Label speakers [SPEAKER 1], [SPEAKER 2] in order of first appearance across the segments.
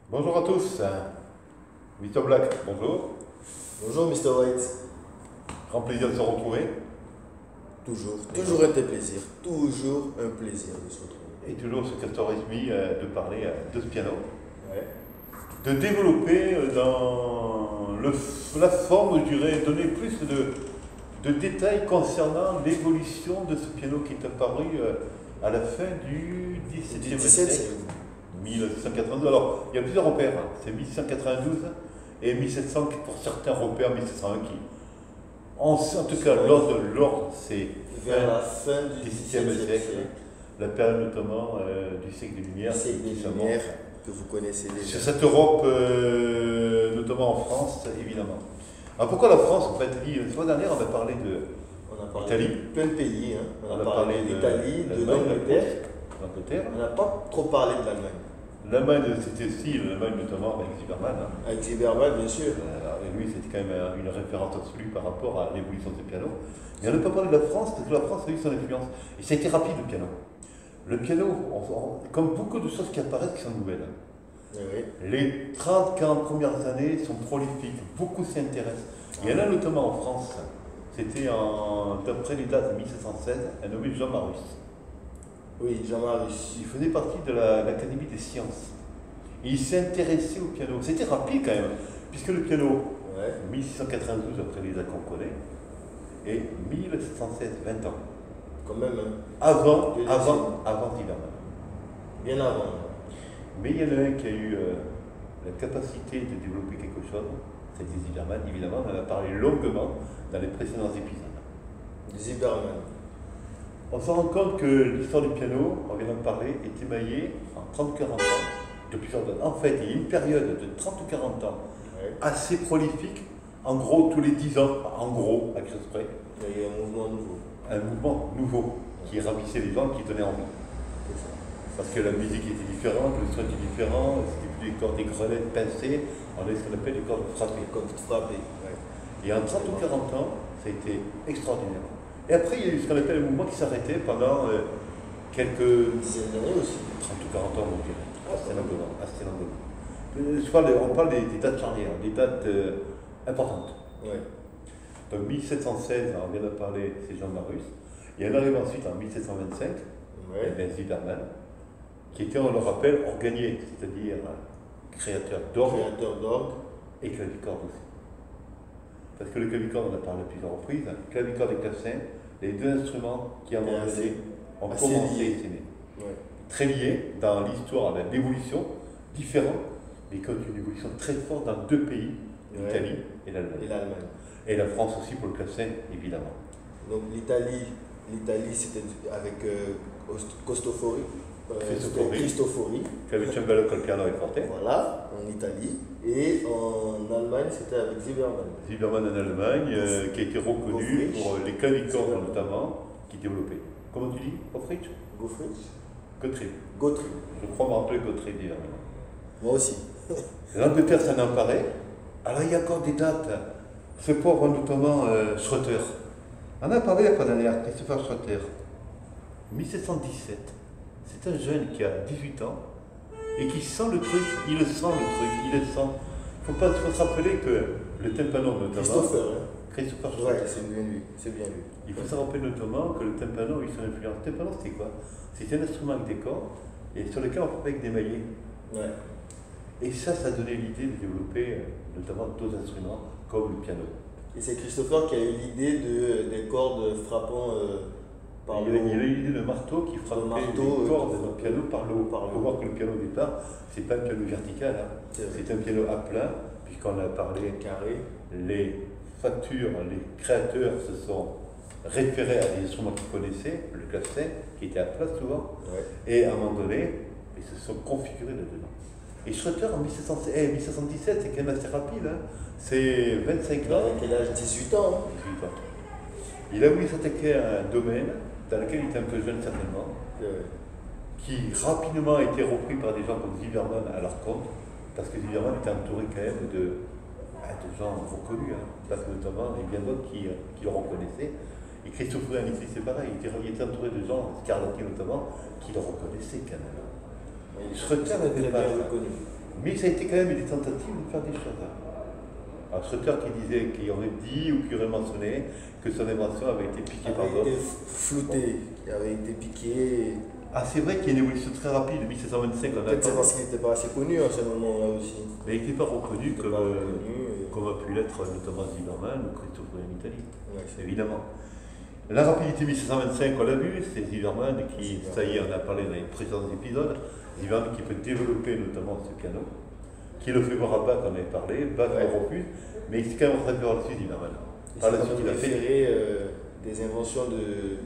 [SPEAKER 1] Bonjour à tous, Mr Black, bonjour.
[SPEAKER 2] Bonjour Mr. White.
[SPEAKER 1] Grand plaisir de se retrouver.
[SPEAKER 2] Toujours un plaisir. Toujours un plaisir de se retrouver.
[SPEAKER 1] Et toujours ce 14h30 de parler de ce piano.
[SPEAKER 2] Ouais.
[SPEAKER 1] De développer dans la forme, je dirais, donner plus de détails concernant l'évolution de ce piano qui est apparu à la fin du XVIIe siècle. 1792. Alors, il y a plusieurs repères. C'est 1692 et 1700 pour certains repères, 1701 qui, en tout cas, l'ordre, c'est
[SPEAKER 2] vers la fin du
[SPEAKER 1] XVIIe siècle, la période notamment du siècle des Lumières.
[SPEAKER 2] Le siècle des Lumières que vous connaissez déjà.
[SPEAKER 1] Sur cette Europe, notamment en France, évidemment. Alors pourquoi la France, en fait, la fois dernière, on a parlé d'Italie.
[SPEAKER 2] Plein de pays. Hein.
[SPEAKER 1] On a parlé
[SPEAKER 2] d'Italie, de l'Angleterre. On n'a pas trop parlé de l'Allemagne.
[SPEAKER 1] L'Allemagne, c'était aussi l'Allemagne notamment avec Zimmermann.
[SPEAKER 2] Avec Zimmermann, bien sûr.
[SPEAKER 1] Et lui, c'était quand même une référence absolue par rapport à l'évolution de ce piano. Mais on n'a pas parlé de la France, parce que la France a eu son influence. Et ça a été rapide, le piano. Le piano, comme beaucoup de choses qui apparaissent qui sont nouvelles.
[SPEAKER 2] Oui.
[SPEAKER 1] Les 30-40 premières années sont prolifiques, beaucoup s'y intéressent. Il y en a notamment en France, c'était d'après les dates de 1716, un nommé Jean Marus.
[SPEAKER 2] Oui, Jean Marus.
[SPEAKER 1] Il faisait partie de l'Académie des sciences. Et il s'est intéressé au piano. C'était rapide quand même, puisque le piano, 1692 après les dates qu'on connaît, et 1716, 20 ans.
[SPEAKER 2] Quand même, hein.
[SPEAKER 1] Avant Zimmermann.
[SPEAKER 2] Bien avant.
[SPEAKER 1] Mais il y en a un qui a eu la capacité de développer quelque chose, c'était Zimmermann, évidemment, on en a parlé longuement dans les précédents épisodes.
[SPEAKER 2] Zimmermann.
[SPEAKER 1] On se rend compte que l'histoire du piano, on vient d'en parler, est émaillée en 30-40 ans, de plusieurs dates. En fait, il y a une période de 30 ou 40 ans assez prolifique, en gros tous les 10 ans, en gros, à quelque chose près.
[SPEAKER 2] Il y a un mouvement nouveau.
[SPEAKER 1] Un mouvement nouveau qui ravissait les gens, qui tenait en vie. Parce que la musique était différente, le son était différent, c'était plus des cordes, des grenettes pincées, on a ce qu'on appelle des cordes frappées. Et en 30 ou 40 ans, ça a été extraordinaire. Et après, il y a eu ce qu'on appelle un mouvement qui s'arrêtait pendant quelques
[SPEAKER 2] dizaines d'années aussi.
[SPEAKER 1] 30 ou 40 ans, on dirait. Assez longuement. On parle des dates charnières, des dates importantes.
[SPEAKER 2] Ouais.
[SPEAKER 1] Donc 1716, on vient de parler, c'est Jean Marus. Et on arrive ensuite en 1725, Zimmermann, qui était, on le rappelle, organier, c'est-à-dire créateur d'orgue et clavicorde aussi. Parce que le clavicorde, on en a parlé à plusieurs reprises, clavicorde et clavecin, les deux instruments qui à un moment donné ont commencé à s'aimer. Très liés dans l'histoire, l'évolution, différents, mais qui ont une évolution très forte dans deux pays, l'Italie et l'Allemagne. Et la France aussi pour le clavecin, évidemment.
[SPEAKER 2] Donc l'Italie c'était avec Cristofori.
[SPEAKER 1] Qui avait Cembalo col piano et forte.
[SPEAKER 2] Voilà, en Italie. Et en Allemagne, c'était avec Zimmermann.
[SPEAKER 1] Zimmermann en Allemagne, qui a été reconnu pour les clavicordes notamment, qui développait. Comment tu dis? Gottfried. Je crois me rappeler Gottfried Zimmermann.
[SPEAKER 2] Moi aussi.
[SPEAKER 1] L'Angleterre, ça n'en paraît. Alors il y a encore des dates. Ce pauvre notamment Schroeter. On a parlé la fois dernière, Christopher Schroeter. 1717. C'est un jeune qui a 18 ans et qui sent le truc, il le sent. Il faut se rappeler que le tympano notamment. Christopher Schroeter.
[SPEAKER 2] Ouais, c'est bien lui.
[SPEAKER 1] Il faut se rappeler notamment que le tympano, il son influence. Le tympano, c'était quoi? C'était un instrument avec des cordes et sur lequel on frappait avec des maillets.
[SPEAKER 2] Ouais.
[SPEAKER 1] Et ça donnait l'idée de développer notamment d'autres instruments comme le piano.
[SPEAKER 2] Et c'est Christopher qui a eu l'idée des cordes frappant par le haut.
[SPEAKER 1] Il a eu l'idée de marteau qui frappait les cordes du piano par le haut. Il faut voir que le piano au départ, c'est pas un piano vertical, c'est un piano à plat, puisqu'on a parlé
[SPEAKER 2] carré.
[SPEAKER 1] Les factures, les créateurs se sont référés à des instruments qu'ils connaissaient, le clavecin, qui était à plat souvent, et à un moment donné, ils se sont configurés là-dedans. Et Schroeter en 1717, c'est quand même assez rapide, c'est 25 ans.
[SPEAKER 2] Avec quel âge? 18 ans.
[SPEAKER 1] 18 ans. Il a voulu s'attaquer à un domaine dans lequel il était un peu jeune certainement, qui rapidement a été repris par des gens comme Zimmermann à leur compte, parce que Zimmermann était entouré quand même de gens reconnus, parce que notamment, il y a bien d'autres qui le reconnaissaient. Et Christophe Anici, c'est pareil, il était entouré de gens, Scarlatti notamment, qui le reconnaissaient quand même.
[SPEAKER 2] Schroeter n'était pas reconnu.
[SPEAKER 1] Mais ça a été quand même des tentatives de faire des choses. Alors, Schroeter qui aurait dit ou qui aurait mentionné que son invention avait été piquée par d'autres.
[SPEAKER 2] Floutée, qui avait été piquée.
[SPEAKER 1] Ah, c'est vrai qu'il y a une évolution très rapide de 1725.
[SPEAKER 2] Peut-être c'est parce qu'il n'était pas assez connu à ce moment-là aussi.
[SPEAKER 1] Mais il n'était pas reconnu comme a pu l'être notamment Zimmermann ou Cristoforo en Italie, évidemment. La rapidité 1725, on l'a vu, c'est Zimmermann qui, ça y est, on a parlé dans les précédents épisodes, Zimmermann qui peut développer notamment ce piano, qui le fait voir à Bach, on avait parlé, Bach le refuse, mais il s'est quand même rattrapé par la suite, Zimmermann.
[SPEAKER 2] Par la suite, il a fait des inventions de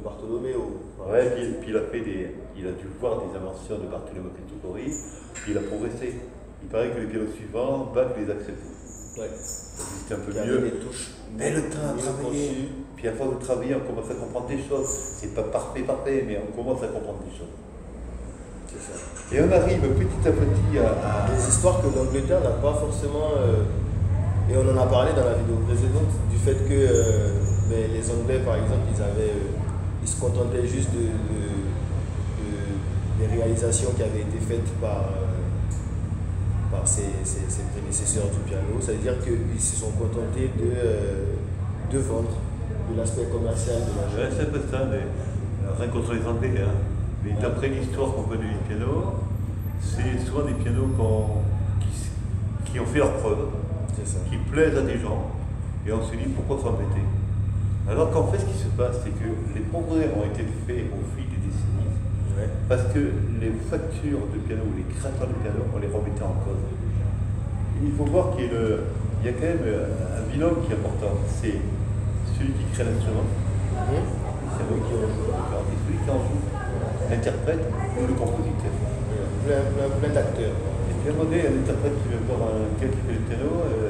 [SPEAKER 2] Bartolomeo.
[SPEAKER 1] Ouais, puis il a dû voir des inventions de Bartolomeo Cristofori, puis il a progressé. Il paraît que les pianos suivants, Bach les acceptait.
[SPEAKER 2] Ouais.
[SPEAKER 1] C'était un peu mieux.
[SPEAKER 2] Les touches.
[SPEAKER 1] Mais le temps à travailler. Puis à force de travailler, on commence à comprendre des choses. C'est pas parfait, mais on commence à comprendre des choses.
[SPEAKER 2] C'est ça.
[SPEAKER 1] Et on arrive petit à petit à...
[SPEAKER 2] Des histoires que l'Angleterre n'a pas forcément... et on en a parlé dans la vidéo précédente, du fait que les Anglais, par exemple, ils se contentaient juste des réalisations qui avaient été faites par ses prédécesseurs du piano. Ça veut dire qu'ils se sont contentés de vendre, de l'aspect commercial de la chose.
[SPEAKER 1] C'est un peu ça, mais rien contre les Anglais. Hein. Mais d'après l'histoire qu'on connaît du piano, c'est souvent des pianos qui ont fait leur preuve, qui plaisent à des gens, et on se dit pourquoi s'embêter. Alors qu'en fait, ce qui se passe, c'est que les progrès ont été faits au fil des décennies, parce que les factures de piano ou les créateurs de piano, on les remettait en cause. Il faut voir qu'il y a quand même un binôme qui est important, c'est celui qui crée l'instrument, c'est celui qui en joue, l'interprète ou le compositeur.
[SPEAKER 2] Plein d'acteurs.
[SPEAKER 1] Et puis à un moment donné, un interprète qui veut voir quelqu'un qui fait le piano,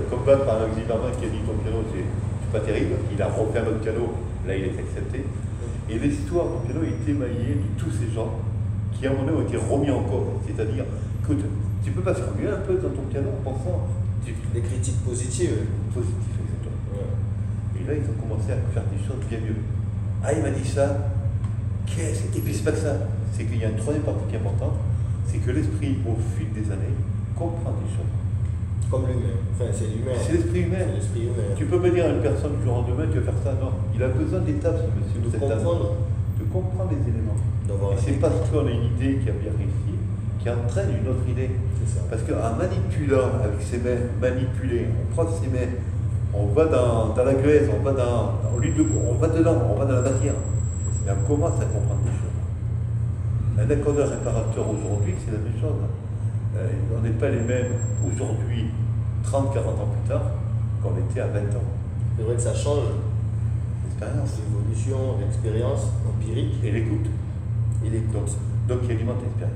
[SPEAKER 1] comme Bach par exemple, Zimmermann qui a dit ton piano c'est pas terrible, il a refait un autre piano, là il est accepté. Et l'histoire du piano est émaillée de tous ces gens qui à un moment donné ont été remis en cause. C'est-à-dire, écoute, tu peux pas faire mieux un peu dans ton piano en pensant.
[SPEAKER 2] Des critiques positives.
[SPEAKER 1] Positives, exactement. Et là, ils ont commencé à faire des choses bien mieux. Ah, il m'a dit ça. Et puis c'est pas que ça. C'est qu'il y a une troisième partie qui est importante, c'est que l'esprit, au fil des années, comprend des choses.
[SPEAKER 2] Comme l'humain. Enfin, c'est l'humain.
[SPEAKER 1] C'est l'esprit humain. Tu peux pas dire à une personne du jour au lendemain, tu vas faire ça. Non. Il a besoin d'étapes, ce monsieur.
[SPEAKER 2] De comprendre.
[SPEAKER 1] De comprendre les éléments. Et c'est parce qu'on a une idée qui a bien réussi, qui entraîne une autre idée. Parce qu'en manipulant avec ses mains, on prend ses mains, on va dans la glaise, on va dans la matière. Et on commence à comprendre des choses. Un accordeur réparateur aujourd'hui, c'est la même chose. On n'est pas les mêmes aujourd'hui, 30-40 ans plus tard, qu'on était à 20 ans.
[SPEAKER 2] C'est vrai que ça change.
[SPEAKER 1] L'expérience.
[SPEAKER 2] L'évolution, l'expérience empirique.
[SPEAKER 1] Et l'écoute. Donc qui alimente l'expérience.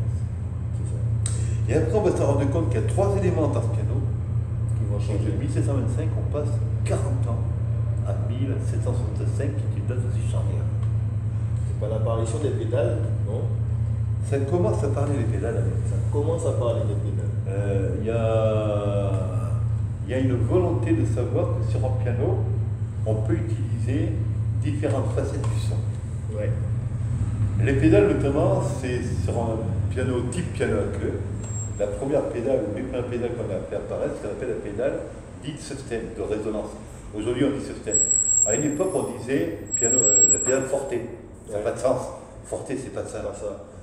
[SPEAKER 1] Et après, on va se rendre compte qu'il y a trois éléments dans ce piano
[SPEAKER 2] qui vont changer.
[SPEAKER 1] De 1725, on passe 40 ans à 1765, qui est une date aussi charnière.
[SPEAKER 2] C'est pas l'apparition des pédales, non?
[SPEAKER 1] Ça commence à parler des pédales.
[SPEAKER 2] Ça commence à parler des pédales.
[SPEAKER 1] Il y a une volonté de savoir que sur un piano, on peut utiliser différentes facettes du son.
[SPEAKER 2] Ouais.
[SPEAKER 1] Les pédales, notamment, c'est sur un piano type piano à queue. La première pédale, ou les premières pédales qu'on a fait apparaître, c'est ce qu'on appelle la pédale dite sustain, de résonance. Aujourd'hui, on dit sustain. À une époque, on disait la pédale forte. Ça n'a pas de sens. Forte, c'est pas ça.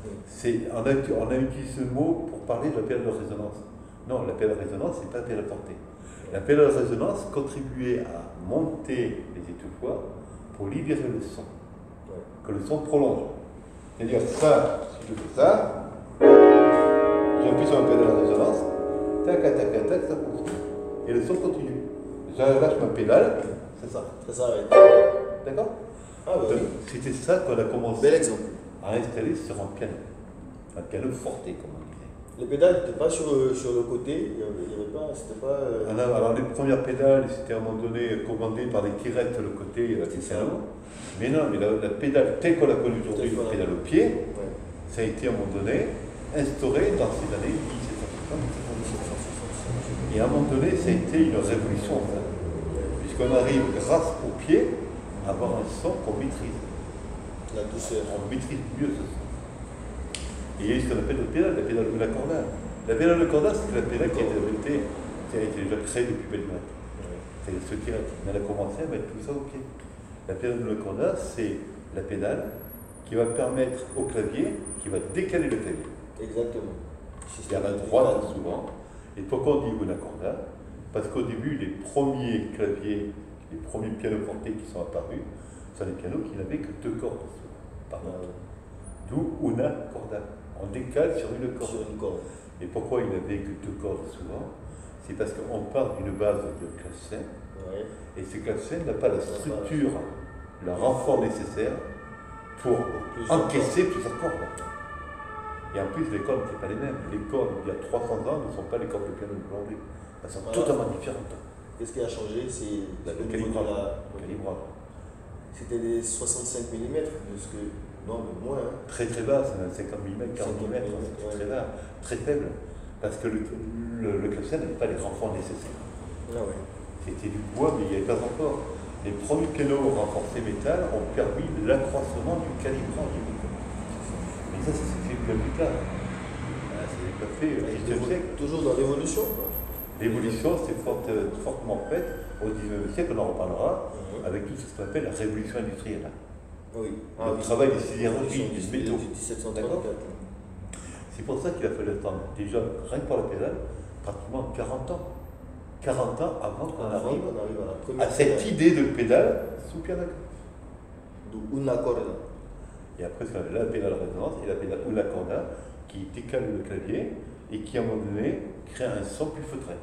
[SPEAKER 1] On a utilisé ce mot pour parler de la pédale de résonance. Non, la pédale de résonance, c'est pas la pédale forte. La pédale de résonance contribuait à monter les étouffoirs pour libérer le son. Que le son prolonge. C'est-à-dire, ça, si je fais ça, j'appuie sur la pédale de résonance, tac, tac, tac, tac, ça continue. Et le son continue. Je lâche ma pédale, c'est ça.
[SPEAKER 2] Ça s'arrête.
[SPEAKER 1] D'accord?
[SPEAKER 2] Ah bah oui.
[SPEAKER 1] C'était ça qu'on a commencé
[SPEAKER 2] Bel exemple.
[SPEAKER 1] à installer sur un piano. Un piano forte, comme on disait.
[SPEAKER 2] Les pédales n'étaient pas sur le côté, il y avait pas, c'était pas...
[SPEAKER 1] Alors les premières pédales, c'était à un moment donné commandé par des tirettes le côté du piano. Mais non, mais la pédale telle qu'on la connaît aujourd'hui, la pédale au pied, ça a été à un moment donné instauré dans ces années 1760. Et à un moment donné, ça a été une révolution en fait. Puisqu'on arrive grâce au pied à avoir un son qu'on maîtrise.
[SPEAKER 2] La douceur.
[SPEAKER 1] On maîtrise mieux ce son. Et il y a ce qu'on appelle la pédale ou l'accordage. La pédale de corda, c'est la pédale qui a été déjà créée depuis belle lurette. C'est ceux qui a commencé à mettre tout ça au pied. La pédale de corda, c'est la pédale qui va permettre au clavier, qui va décaler le clavier.
[SPEAKER 2] Exactement.
[SPEAKER 1] Vers la droite souvent. Et pourquoi on dit una corda? Parce qu'au début, les premiers claviers, les premiers pianoforte qui sont apparus, sont des pianos qui n'avaient que 2 cordes. D'où una corda. On décale sur une corde. Et pourquoi il n'avait que 2 cordes souvent? C'est parce qu'on part d'une base de clavecin, et ce clavecin n'a pas la structure, le renfort nécessaire pour encaisser plusieurs cordes. Et en plus, les cordes ne sont pas les mêmes. Les cordes d'il y a 300 ans ne sont pas les cordes de piano d'aujourd'hui. Elles sont totalement différentes.
[SPEAKER 2] Qu'est-ce qui a changé? C'est
[SPEAKER 1] le calibrage.
[SPEAKER 2] C'était des 65 mm de ce que. Non, mais moins. Hein.
[SPEAKER 1] Très très bas, c'est 50 mm, 40 mm, c'est très bas, très faible. Parce que le clavecin n'avait pas les renforts nécessaires. C'était du bois, mais il n'y avait pas encore. Les premiers pianos renforcés métal ont permis l'accroissement du calibrage du micro. Mais ça s'est fait bien plus tard. Ça n'est pas fait au XIXe siècle.
[SPEAKER 2] Toujours dans l'évolution.
[SPEAKER 1] L'évolution s'est fortement faite au XIXe siècle, on en reparlera, avec tout ce qu'on appelle la révolution industrielle. Le travail des sidérurgies, des métaux. C'est pour ça qu'il a fallu attendre, déjà, rien que pour la pédale, pratiquement 40 ans. 40 ans avant qu'on arrive à cette idée de pédale sous piano.
[SPEAKER 2] D'où una corda.
[SPEAKER 1] Et après, c'est la pédale résonance et la pédale una corda qui décale le clavier et qui, à un moment donné, crée un son plus feutré.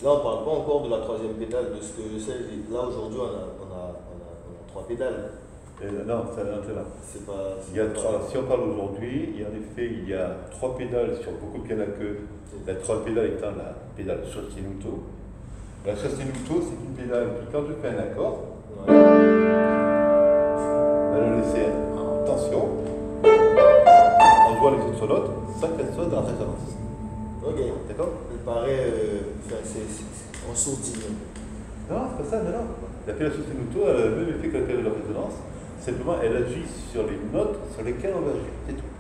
[SPEAKER 2] Là, on ne parle pas encore de la 3e pédale, de ce que je sais. Là, aujourd'hui, on a 3 pédales.
[SPEAKER 1] Non, c'est là. Si on parle aujourd'hui, il y a 3 pédales sur beaucoup de pianos à queue. La 3e pédale étant la pédale sostenuto. La sostenuto, c'est une pédale qui, quand je fais un accord, va le laisser en tension. On voit les autres notes sans qu'elles soient dans la résonance. D'accord?
[SPEAKER 2] Il paraît en sourdine.
[SPEAKER 1] Non, c'est pas ça, non. La pédale sostenuto a le même effet que la pédale de résonance. Simplement, elle agit sur les notes sur lesquelles on va agir, c'est tout.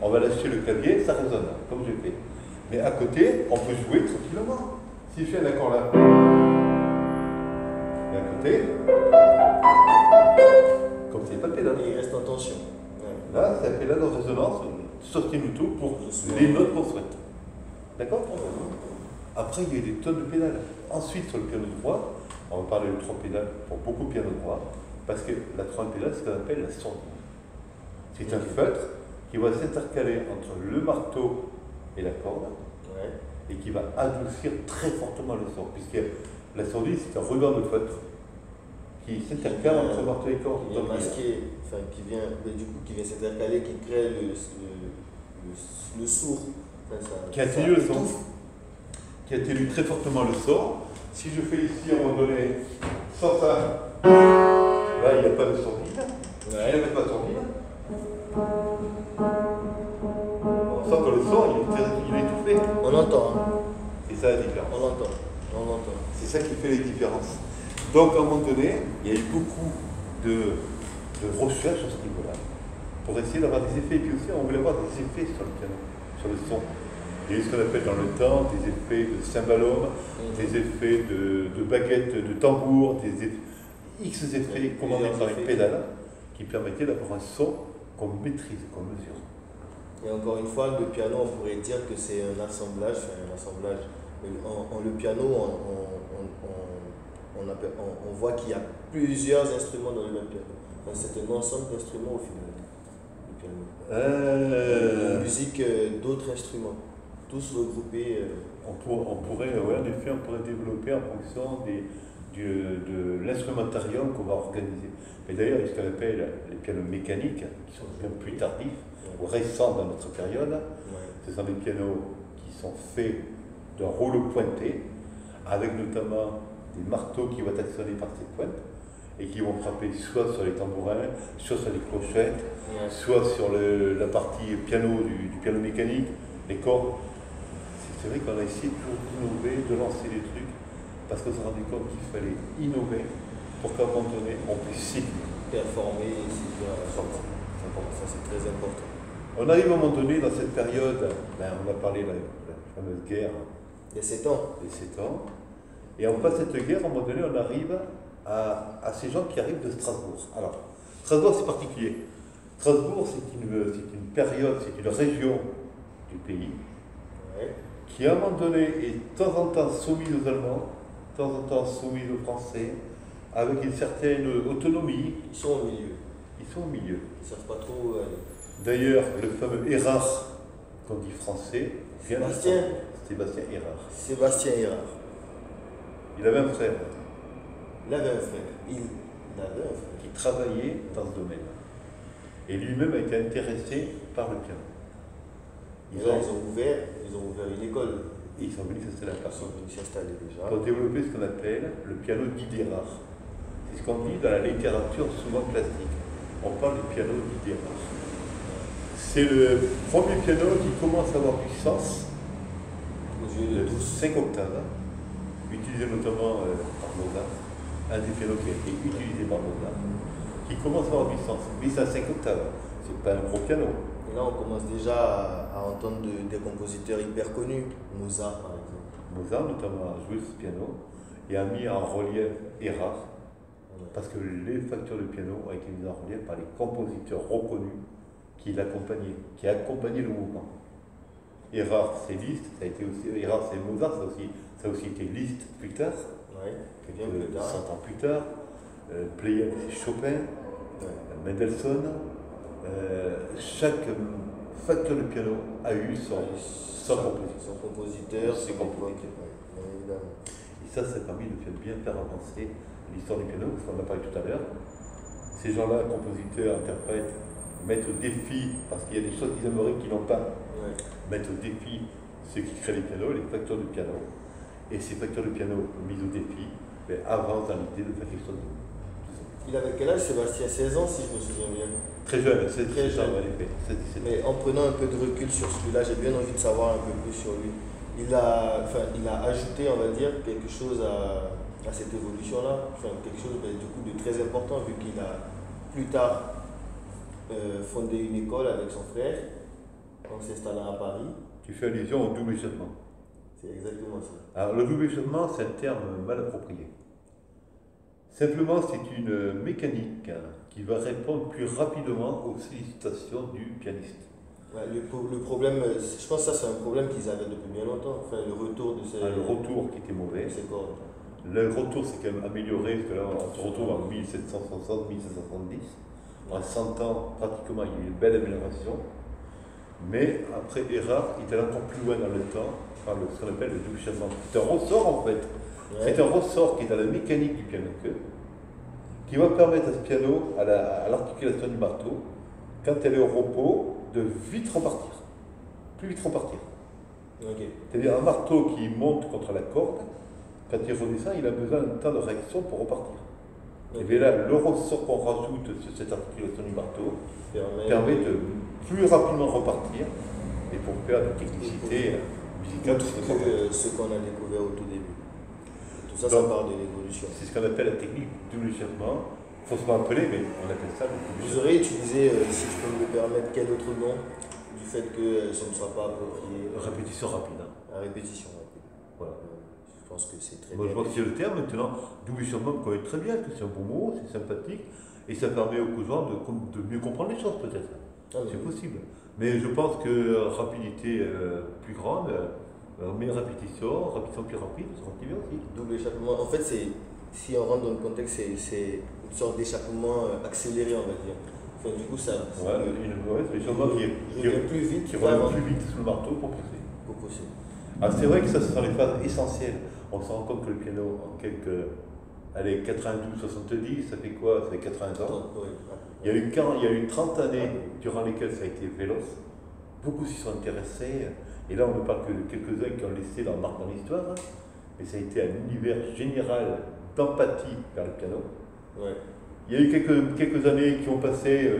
[SPEAKER 1] On va lâcher le clavier, ça résonne, comme j'ai fait. Mais à côté, on peut jouer tranquillement. Si je fais un accord là, et à côté, comme c'est pas de pédale.
[SPEAKER 2] Il reste en tension.
[SPEAKER 1] Là, c'est la pédale de résonance, sostenuto pour les notes qu'on souhaite. D'accord? Après, il y a des tonnes de pédales. Ensuite, sur le piano droit, on va parler de 3 pédales pour beaucoup de piano droit. Parce que la 3e pédale, c'est ce qu'on appelle la sourdine. C'est un feutre qui va s'intercaler entre le marteau et la corde et qui va adoucir très fortement le son. Puisque la sourdine, c'est un ruban de feutre qui s'intercale entre marteau et corde.
[SPEAKER 2] Il y a masqué, qui vient s'intercaler, qui crée le sourd.
[SPEAKER 1] Qui atténue le son. Qui atténue très fortement le son. Si je fais ici, à un moment donné, sans ça, là, il n'y a pas de sourdine. Je n'avais pas de sourdine. On sent que le son, il est étouffé.
[SPEAKER 2] On entend.
[SPEAKER 1] C'est ça la différence.
[SPEAKER 2] On entend.
[SPEAKER 1] C'est ça qui fait les différences. Donc, à un moment donné, il y a eu beaucoup de recherches à ce niveau-là pour essayer d'avoir des effets. Et puis aussi, on voulait avoir des effets sur le piano, sur le son. Il y a eu ce qu'on appelle dans le temps des effets de cymbalum, des effets de baguettes, de tambour, des X effets commandés par une pédale qui permettaient d'avoir un son qu'on maîtrise, qu'on mesure.
[SPEAKER 2] Et encore une fois, le piano, on pourrait dire que c'est un assemblage. Le piano, on voit qu'il y a plusieurs instruments dans le même piano. Donc, c'est un ensemble d'instruments au final, le piano. Musique d'autres instruments, tous regroupés.
[SPEAKER 1] On pourrait développer en fonction de l'instrumentarium qu'on va organiser. Mais d'ailleurs, il y a ce qu'on appelle les pianos mécaniques, qui sont bien plus tardifs, ou récents dans notre période. Ce sont des pianos qui sont faits d'un rouleau pointé, avec notamment des marteaux qui vont être actionnés par ces pointes, et qui vont frapper soit sur les tambourins, soit sur les clochettes, soit sur la partie piano du piano mécanique, les cordes. C'est vrai qu'on a essayé toujours d'innover, de lancer des trucs, parce qu'on s'est rendu compte qu'il fallait innover pour qu'à un moment donné, on puisse
[SPEAKER 2] performer. Ça, c'est très important.
[SPEAKER 1] On arrive à un moment donné dans cette période, on a parlé de la fameuse guerre.
[SPEAKER 2] Il y a 7 ans.
[SPEAKER 1] Les 7 ans. Et on passe cette guerre, à un moment donné, on arrive à ces gens qui arrivent de Strasbourg. Alors, Strasbourg, c'est particulier. Strasbourg, c'est une période, c'est une région du pays qui, à un moment donné, est de temps en temps soumise aux Allemands, de temps en temps soumise aux Français, avec une certaine autonomie.
[SPEAKER 2] Ils sont au milieu.
[SPEAKER 1] Ils sont au milieu.
[SPEAKER 2] Ils ne savent pas trop.
[SPEAKER 1] D'ailleurs, le fameux Érard, qu'on dit français, Sébastien Érard.
[SPEAKER 2] Sébastien Érard.
[SPEAKER 1] Il avait un frère.
[SPEAKER 2] Il avait un frère.
[SPEAKER 1] Qui travaillait dans ce domaine. Et lui-même a été intéressé par le piano.
[SPEAKER 2] Ils ont ouvert une école.
[SPEAKER 1] Et ils sont venus s'installer à Paris.
[SPEAKER 2] Ils sont venus s'installer déjà.
[SPEAKER 1] Pour développer ce qu'on appelle le piano dit d'Érard. C'est ce qu'on dit dans la littérature souvent classique. On parle du piano dit d'Érard. C'est le premier piano qui commence à avoir du sens de 5 octaves, utilisé notamment par Mozart, un des pianos qui a été utilisé par Mozart, qui commence à avoir du sens. Mais c'est à 5 octaves, c'est pas un gros piano.
[SPEAKER 2] Et là, on commence déjà à entendre des compositeurs hyper connus, Mozart par exemple.
[SPEAKER 1] Mozart notamment a joué ce piano et a mis en relief Érard, parce que les factures de piano ont été mises en relief par les compositeurs reconnus qui l'accompagnaient, qui accompagnaient le mouvement. Érard, c'est Liszt, ça a été aussi, Érard, c'est Mozart, ça a aussi été Liszt plus tard,
[SPEAKER 2] bien plus tard.
[SPEAKER 1] 100 ans plus tard. Pleyel, c'est Chopin, Mendelssohn. Chaque facteur de piano a eu son compositeur,
[SPEAKER 2] ses compositeurs.
[SPEAKER 1] Et ça a permis de bien faire avancer l'histoire du piano, parce qu'on en a parlé tout à l'heure. Ces gens-là, compositeurs, interprètes, mettent au défi, parce qu'il y a des choses qu'ils aimeraient qu'ils n'ont pas, mettent au défi ceux qui créent les pianos, les facteurs de piano. Et ces facteurs de piano mis au défi avancent dans l'idée de faire quelque chose de.
[SPEAKER 2] Il avait quel âge, Sébastien? 16 ans, si je me souviens bien.
[SPEAKER 1] Très jeune, c'est
[SPEAKER 2] très jeune.
[SPEAKER 1] En effet.
[SPEAKER 2] Mais en prenant un peu de recul sur celui-là, j'ai bien envie de savoir un peu plus sur lui. Il a ajouté, on va dire, quelque chose à cette évolution-là, quelque chose du coup de très important, vu qu'il a plus tard fondé une école avec son frère, en s'installant à Paris.
[SPEAKER 1] Tu fais allusion au double échappement.
[SPEAKER 2] C'est exactement ça.
[SPEAKER 1] Alors le double échappement, c'est un terme mal approprié. Simplement, c'est une mécanique qui va répondre plus rapidement aux sollicitations du pianiste.
[SPEAKER 2] Ouais, le problème, je pense que ça c'est un problème qu'ils avaient depuis bien longtemps, le retour de ces...
[SPEAKER 1] le retour qui était mauvais.
[SPEAKER 2] C'est cordes.
[SPEAKER 1] Le retour s'est quand même amélioré, parce que là on se retrouve en 1760, 1770. En 100 ans, pratiquement, il y a eu une belle amélioration. Mais après Érard, il est allé encore plus loin dans le temps, par ce qu'on appelle le double échappement. C'est un ressort en fait. C'est un ressort qui est dans la mécanique du piano queue, qui va permettre à ce piano, à l'articulation du marteau, quand elle est au repos, de vite repartir. Plus vite repartir. C'est-à-dire un marteau qui monte contre la corde, quand il redescend, il a besoin d'un temps de réaction pour repartir. Et bien là, le ressort qu'on rajoute sur cette articulation du marteau permet de plus rapidement repartir et pour faire de technicité musicale.
[SPEAKER 2] Ce qu'on a découvert au tout début. Tout ça, ça part de l'évolution.
[SPEAKER 1] C'est ce qu'on appelle la technique du double échappement. Il faut se rappeler, mais on appelle ça le double échappement.
[SPEAKER 2] Vous aurez utilisé, si je peux me permettre, quel autre nom du fait que ce ne soit pas approprié?
[SPEAKER 1] Répétition rapide.
[SPEAKER 2] La répétition rapide.
[SPEAKER 1] Voilà.
[SPEAKER 2] Je pense que c'est très
[SPEAKER 1] bien. Je pense que c'est le terme maintenant. Double échappement, on connaît très bien, que c'est un bon mot, c'est sympathique, et ça permet aux causants de mieux comprendre les choses peut-être. C'est possible. Mais je pense que rapidité plus grande, meilleure répétition plus rapide, ça sera bien aussi.
[SPEAKER 2] Double échappement, en fait, si on rentre dans le contexte, c'est une sorte d'échappement accéléré, on va dire. Enfin, du coup, ça.
[SPEAKER 1] L'échappement qui revient plus vite sous le marteau pour pousser. Alors c'est vrai que ça, ce sont les phases essentielles. On se rend compte que le piano, en quelques. Allez, 92, 70, ça fait quoi? Ça fait 80 ans. Il y a eu 30 années durant lesquelles ça a été véloce. Beaucoup s'y sont intéressés. Et là, on ne parle que de quelques-uns qui ont laissé leur marque dans l'histoire. Mais ça a été un univers général d'empathie vers le piano. Il y a eu quelques années qui ont passé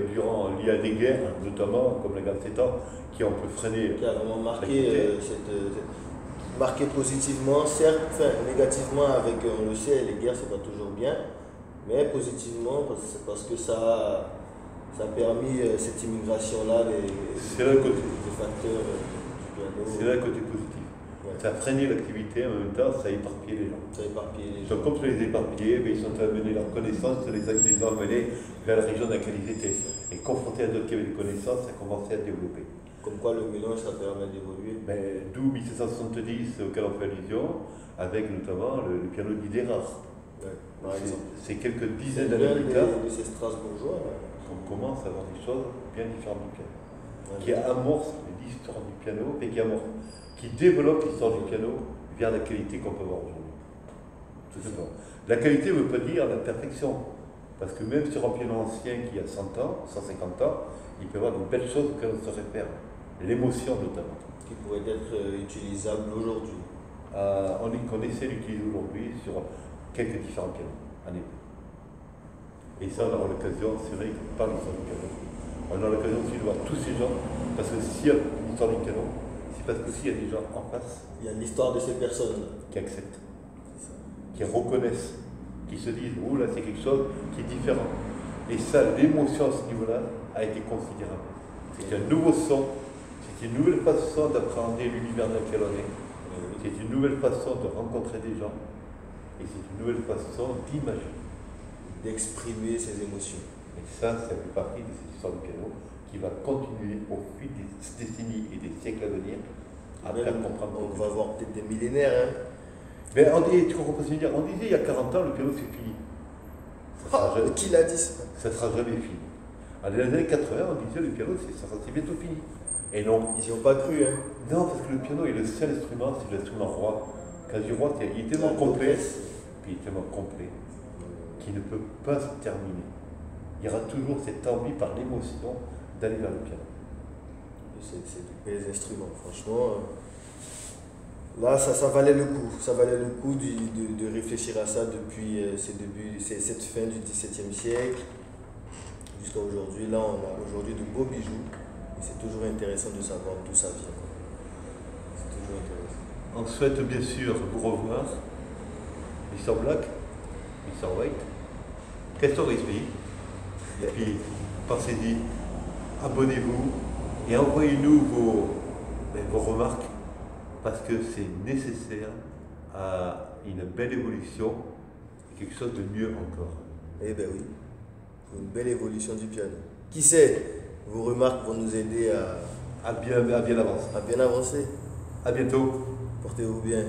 [SPEAKER 1] liées à des guerres, notamment comme la guerre de 7 ans, qui ont un peu freiné.
[SPEAKER 2] Qui a vraiment marqué positivement, certes, négativement avec, on le sait, les guerres c'est pas toujours bien, mais positivement parce que ça Ça a permis cette immigration-là,
[SPEAKER 1] c'est là le côté,
[SPEAKER 2] des facteurs du piano.
[SPEAKER 1] c'est là le côté positif.
[SPEAKER 2] Ouais.
[SPEAKER 1] Ça a freiné l'activité, en même temps, ça a éparpillé les gens.
[SPEAKER 2] Ça a éparpillé les gens.
[SPEAKER 1] Donc, comme ça les éparpillés, ils sont amenés leur connaissance, ils les ont amenés vers la région dans laquelle ils étaient. Et confrontés à d'autres qui avaient des connaissances, ça a commencé à développer.
[SPEAKER 2] Comme quoi le mélange, ça permet d'évoluer.
[SPEAKER 1] D'où 1770 auquel on fait allusion, avec notamment le piano d'Idérard.
[SPEAKER 2] Ouais, par exemple.
[SPEAKER 1] C'est quelques dizaines
[SPEAKER 2] C'est
[SPEAKER 1] d'années plus tard
[SPEAKER 2] de ces Strasbourgeois. Là.
[SPEAKER 1] qu'on commence à voir des choses bien différentes du piano.
[SPEAKER 2] Ouais.
[SPEAKER 1] Qui amorce l'histoire du piano et qui développe l'histoire du piano vers la qualité qu'on peut voir aujourd'hui. Tout simplement. La qualité ne veut pas dire la perfection. Parce que même sur un piano ancien qui a 100 ans, 150 ans, il peut y avoir de belles choses auxquelles on se réfère. L'émotion notamment.
[SPEAKER 2] Qui pourrait être utilisable aujourd'hui.
[SPEAKER 1] On essaie d'utiliser aujourd'hui sur quelques différents pianos, en effet. Et ça, on aura l'occasion, c'est vrai qu'on parle de l'histoire du piano. On a l'occasion aussi de voir tous ces gens, parce que s'il y a l'histoire du piano, c'est parce que s'il y a des gens en face.
[SPEAKER 2] Il y a l'histoire de ces personnes
[SPEAKER 1] qui acceptent, qui reconnaissent, qui se disent, oh là, c'est quelque chose qui est différent. Et ça, l'émotion à ce niveau-là a été considérable. C'est un nouveau son, c'est une nouvelle façon d'appréhender l'univers dans lequel on est. C'est une nouvelle façon de rencontrer des gens. Et c'est une nouvelle façon d'imaginer.
[SPEAKER 2] D'exprimer ses émotions.
[SPEAKER 1] Et ça fait partie de cette histoire du piano qui va continuer au fil des décennies et des siècles à venir à faire comprendre.
[SPEAKER 2] On va avoir peut-être des millénaires. Hein.
[SPEAKER 1] Mais tu comprends ce que je veux dire? On disait il y a 40 ans, le piano c'est fini.
[SPEAKER 2] Qui l'a dit ça?
[SPEAKER 1] Ça ne sera jamais fini. Dans les années 80, on disait le piano c'est bientôt fini. Et non.
[SPEAKER 2] Ils n'y ont pas cru. Hein.
[SPEAKER 1] Non, parce que le piano est le seul instrument, c'est l'instrument roi. Quand je dis roi, il est tellement complet, puis il est tellement complet, qu'il ne peut pas se terminer. Il y aura toujours cette envie par l'émotion d'aller vers le piano.
[SPEAKER 2] C'est des belles instruments, franchement. Là, ça valait le coup. Ça valait le coup de réfléchir à ça depuis cette fin du XVIIe siècle jusqu'à aujourd'hui. Là, on a aujourd'hui de beaux bijoux. Et c'est toujours intéressant de savoir d'où ça vient. C'est toujours intéressant.
[SPEAKER 1] On souhaite bien sûr vous revoir, Mr. Black, Mr. White. Question respect. Et puis, pensez-y, abonnez-vous et envoyez-nous vos remarques parce que c'est nécessaire à une belle évolution et quelque chose de mieux encore.
[SPEAKER 2] Eh bien oui, une belle évolution du piano. Qui sait, vos remarques vont nous aider
[SPEAKER 1] à bien avancer.
[SPEAKER 2] À bien avancer.
[SPEAKER 1] À bientôt.
[SPEAKER 2] Portez-vous bien.